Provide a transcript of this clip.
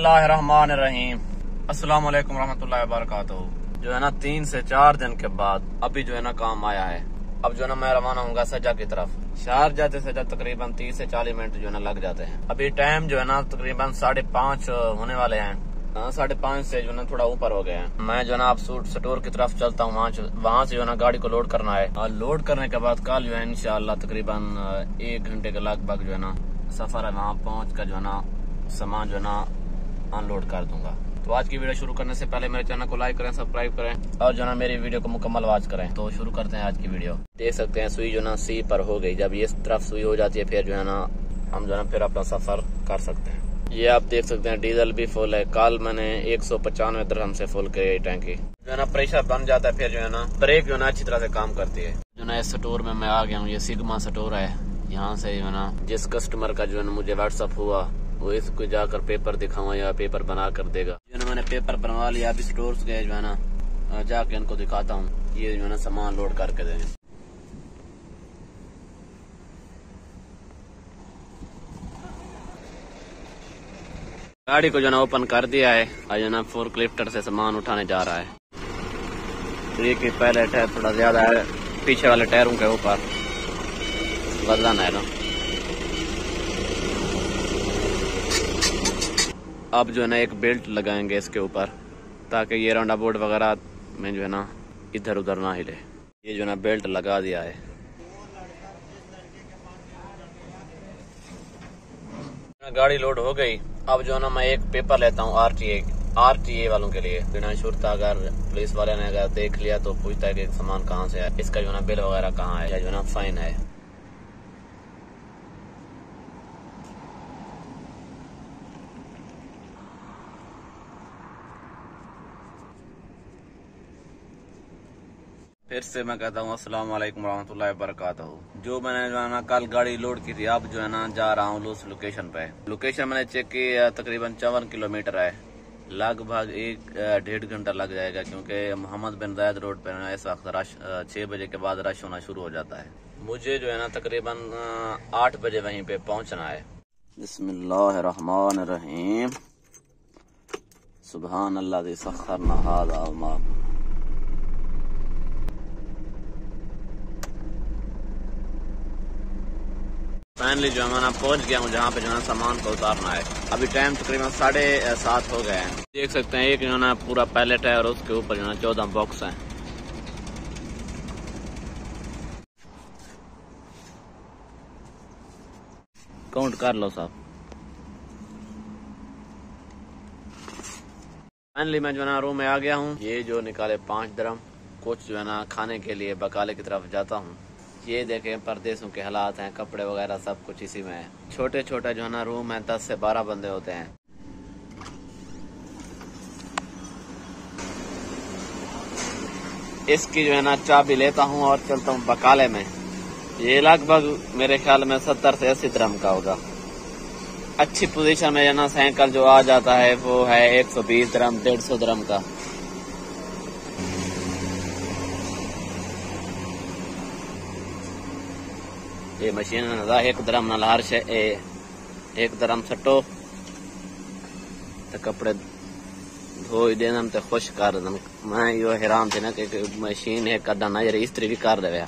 बिस्मिल्लाहिर्रहमानिर्रहीम। अस्सलाम वालेकुम रहमतुल्लाहि व बरकातुहू। जो है ना 3 से 4 दिन के बाद अभी जो है ना काम आया है। अब जो है ना मैं रवाना हूँ सजा की तरफ। शहर जाते सजा तकरीबन 30 से 40 मिनट जो है ना लग जाते हैं। अभी टाइम जो है ना तकरीबन 5:30 होने वाले हैं। 5:30 से जो है ना थोड़ा ऊपर हो गए हैं। मैं जो है ना अब स्टोर की तरफ चलता हूँ। वहाँ से जो है ना गाड़ी को लोड करना है और लोड करने के बाद कल जो है इंशाअल्लाह तकरीबन 1 घंटे के लगभग जो है ना सफर है। वहाँ पहुँच कर जो है ना सामान जो है ना अनलोड कर दूंगा। तो आज की वीडियो शुरू करने से पहले मेरे चैनल को लाइक करें, सब्सक्राइब करें और जो है ना मेरी वीडियो को मुकम्मल वॉच करें। तो शुरू करते हैं आज की वीडियो। देख सकते हैं सुई जो ना सी पर हो गई। जब ये तरफ सुई हो जाती है फिर जो है ना हम जो है ना फिर अपना सफर कर सकते हैं। ये आप देख सकते हैं डीजल भी फुल है। कल मैंने 195 दिरहम से फुल की टैंकी। जो है ना प्रेशर बन जाता है फिर जो है ना ब्रेक जो है ना अच्छी तरह से काम करती है। जो ना इस स्टोर में मैं आ गया हूँ। ये सिग्मा स्टोर है। यहाँ से जो है ना जिस कस्टमर का जो है ना मुझे व्हाट्सअप हुआ वो इसको जाकर पेपर दिखाऊंगा या पेपर बना कर देगा। जो ना मैंने पेपर बनवा लिया। अभी स्टोर्स गए जो है ना जाके इनको दिखाता हूँ। ये जो है ना सामान लोड करके देंगे। गाड़ी को जो ना ओपन कर दिया है और जो ना फोर्क लिफ्टर से सामान उठाने जा रहा है। ये कि पहले टायर थोड़ा ज्यादा है, पीछे वाले टायरों के ऊपर वजन है ना। अब जो है ना एक बेल्ट लगाएंगे इसके ऊपर ताकि ये राउंडा बोर्ड वगैरह में जो है ना इधर उधर ना हिले। ये जो है ना बेल्ट लगा दिया है। गाड़ी लोड हो गई। अब जो है ना मैं एक पेपर लेता हूँ आरटीए वालों के लिए। बिना शुरता अगर पुलिस वाले ने अगर देख लिया तो पूछता है कि सामान कहाँ से है, इसका जो है ना बिल वगैरह कहाँ है या जो है ना फाइन है। फिर से मैं कहता हूँ अस्सलाम वालेकुम रहमतुल्लाहि व बरकातुहू। जो मैंने जो है ना कल गाड़ी लोड की थी अब जो है ना जा रहा हूँ उस लोकेशन पे। लोकेशन मैंने चेक की तकरीबन 54 किलोमीटर है। लगभग 1-1.5 घंटा लग जाएगा क्योंकि मोहम्मद बिन जायद रोड पे ना इस वक्त रश 6 बजे के बाद रश होना शुरू हो जाता है। मुझे जो है ना तकरीबन 8 बजे वहीं पे पहुंचना है। बिस्मिल्लाहिर्रहमानिर्रहीम। सुभान अल्लाह सख्खरना हाज़ा मा। फाइनली जो है ना पहुंच गया हूँ जहाँ पे जो है सामान को उतारना है। अभी टाइम तकरीबन 7:30 हो गए हैं। देख सकते हैं एक जो है ना पूरा पैलेट है और उसके ऊपर जो है 14 बॉक्स हैं। काउंट कर लो साहब। फाइनली मैं जो है ना रूम में आ गया हूँ। ये जो निकाले 5 दिरहम। कुछ जो है ना खाने के लिए बकाले की तरफ जाता हूँ। ये देखें परदेशों के हालात हैं, कपड़े वगैरह सब कुछ इसी में है। छोटे छोटे जो है ना रूम है, 10 से 12 बंदे होते हैं। इसकी जो है ना चाबी लेता हूँ और चलता हूँ बकाले में। ये लगभग मेरे ख्याल में 70 से 80 दिरहम का होगा। अच्छी पोजीशन में जो ना साइकिल जो आ जाता है वो है 120 दिरहम 150 दिरहम का। ये मशीन ना 1 दिरहम नाल हर शे 1 दिरहम सटो तो कपड़े धो देना तो खुश कर देना। मैं यो हैरान थे ना कि मशीन है कदा ना यार इस्त्री भी कर दे।